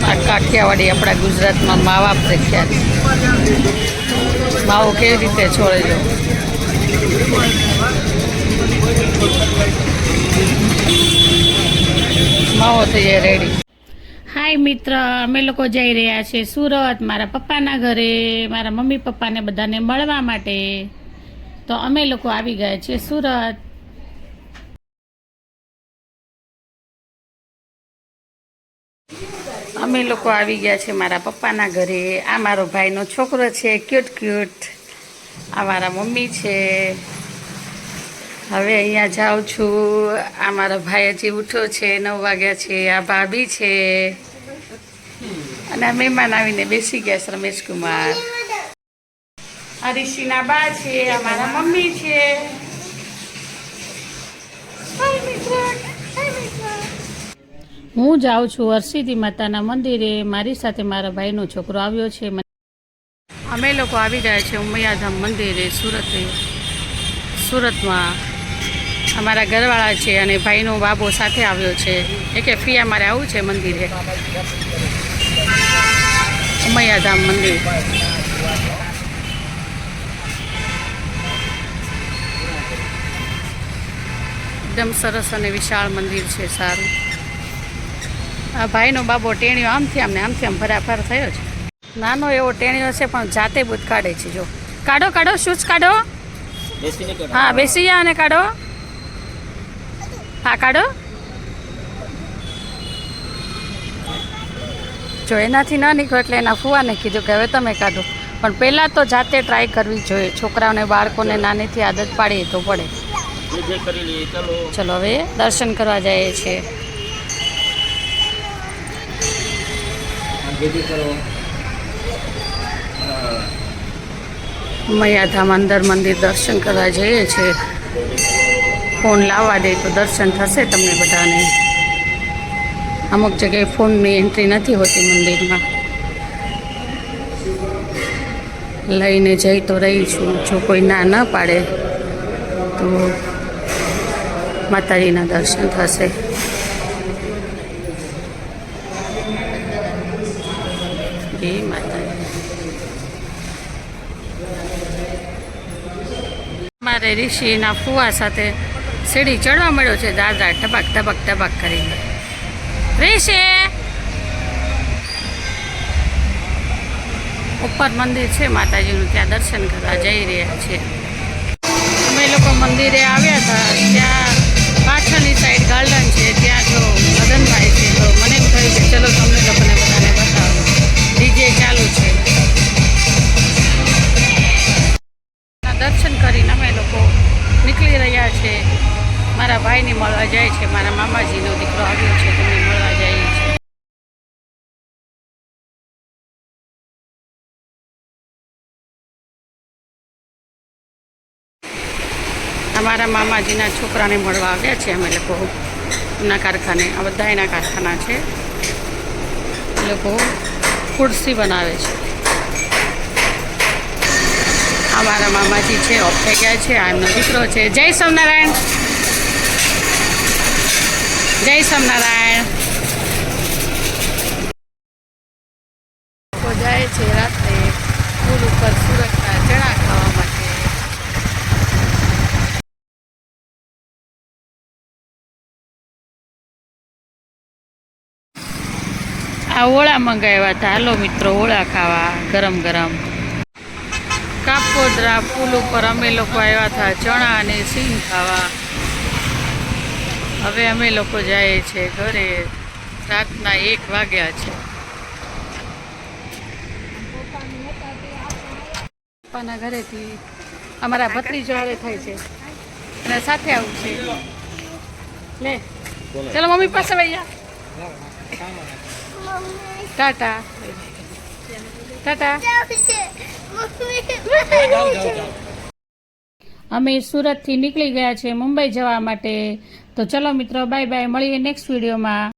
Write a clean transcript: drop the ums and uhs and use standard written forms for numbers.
આ કાઠિયાવાડી આપણા ગુજરાતમાં માવા પ્રખ્યાત. માવો કેવી રીતે છોડે છે. માવો થઈ જાય રેડી. હાય મિત્ર, અમે લોકો જઈ રહ્યા છીએ સુરત મારા પપ્પાના ઘરે, મારા મમ્મી પપ્પાને બધાને મળવા માટે. તો અમે લોકો આવી ગયા છીએ સુરત. અમે લોકો આવી ગયા છે મારા પપ્પાના ઘરે. આ મારો ભાઈનો છોકરો છે, ક્યુટ ક્યુટ. આ મારા મમ્મી છે. હવે અહીંયા જાઉં છું. આ મારો ભાઈ હજી ઉઠ્યો છે, 9 વાગ્યા છે. આ ભાભી છે અને આ મહેમાન આવીને બેસી ગયા છે, રમેશ કુમાર. આ ઋષિના બા છે, આ મારા મમ્મી છે. હું જાઉં છું હરસિદ્ધિ માતાના મંદિરે. મારી સાથે મારા ભાઈનો છોકરો આવ્યો છે. અમે લોકો આવી ગયા છે ઉમિયાધામ મંદિરે સુરતમાં. અમારા ઘરવાળા છે અને ભાઈનો બાબો સાથે આવ્યો છે. એ કે ફી અમારે આવું છે મંદિરે, ઉમિયાધામ મંદિર. એકદમ સરસ અને વિશાળ મંદિર છે, સારું. આ ભાઈનો બાબો ટેણીઓ આમથી આમ ભરાફર થયો છે. નાનો એવો ટેણીઓ છે પણ જાતે બુધ કાઢે છે. જો કાઢો કાઢો, શૂઝ કાઢો. હા બેસી જા અને કાઢો. હા કાઢો. જો એનાથી ન નીકળો એટલે એના ફુવાને કીધું કે હવે તમે કાઢો. પણ પહેલાં તો જાતે ટ્રાય કરવી જોઈએ. છોકરાઓને બાળકોને નાનેથી આદત પાડીએ તો પડે. ચલો હવે દર્શન કરવા જઈએ છીએ. ઉમિયાધામ અંદર મંદિર દર્શન કરવા જઈએ છીએ. ફોન લાવવા દે તો દર્શન થશે તમને બધાને. અમુક જગ્યાએ ફોનની એન્ટ્રી નથી હોતી મંદિરમાં. લઈને જઈ તો રહી છું. જો કોઈ ના ન પાડે તો માતાજીના દર્શન થશે. જય માતાજી. મારે ઋષિના ફુવા સાથે સીડી ચડવા મળ્યો છે. દાદા ટપક ટપક ટપક કરીને. ઋષિ ઉપર મંદિર છે માતાજીનું, ત્યાં દર્શન કરવા જઈ રહ્યા છીએ. અમે લોકો મંદિરે આવ્યા હતા, ત્યાં પાછળની સાઈડ ગાર્ડન છે. ત્યાં જો મદનભાઈ છે તો મને એમ થયું કે ચલો તમને લોકોને બધાને બતાવો. ડીજે ચાલુ છે. દર્શન કરીને અમે લોકો નીકળી રહ્યા છે. મારા ભાઈને મળવા જાય છે. મારા મામાજીનો દીકરો આવ્યો છે, તેમને મળવા જાય છે. અમારા મામાજીના છોકરાને મળવા આવ્યા છે અમે લોકો એના કારખાને. આ બધા એના કારખાના છે. એ લોકો ખુરશી બનાવે છે. અમારા મામાજી છે, ઓફ થઈ ગયા છે. આ એમનો દીકરો છે. જય સ્વામિનારાયણ, જય સ્વામિનારાયણ. જાય છે રાત્રે પુલ ઉપર સુરતના ચણા ખાવા માટે. આ ઓળા મંગાવ્યા હતા. હાલો મિત્રો ઓળા ખાવા ગરમ ગરમ. કાપોદ્રા પુલ ઉપર અમે લોકો આવ્યા હતા ચણા અને સિંગ ખાવા. હવે અમે લોકો જઈએ છીએ ઘરે. રાતના 1 વાગ્યા છે. પપ્પાના ઘરેથી અમારા ભત્રીજો હવે થાય છે અને સાથે આવું છે. લે ચલો મમ્મી પાસે ભૈયા. ટાટા ટાટા. અમે સુરતથી નીકળી ગયા છે મુંબઈ જવા માટે. તો ચલો મિત્રો બાય બાય, મળીએ નેક્સ્ટ વિડીયોમાં.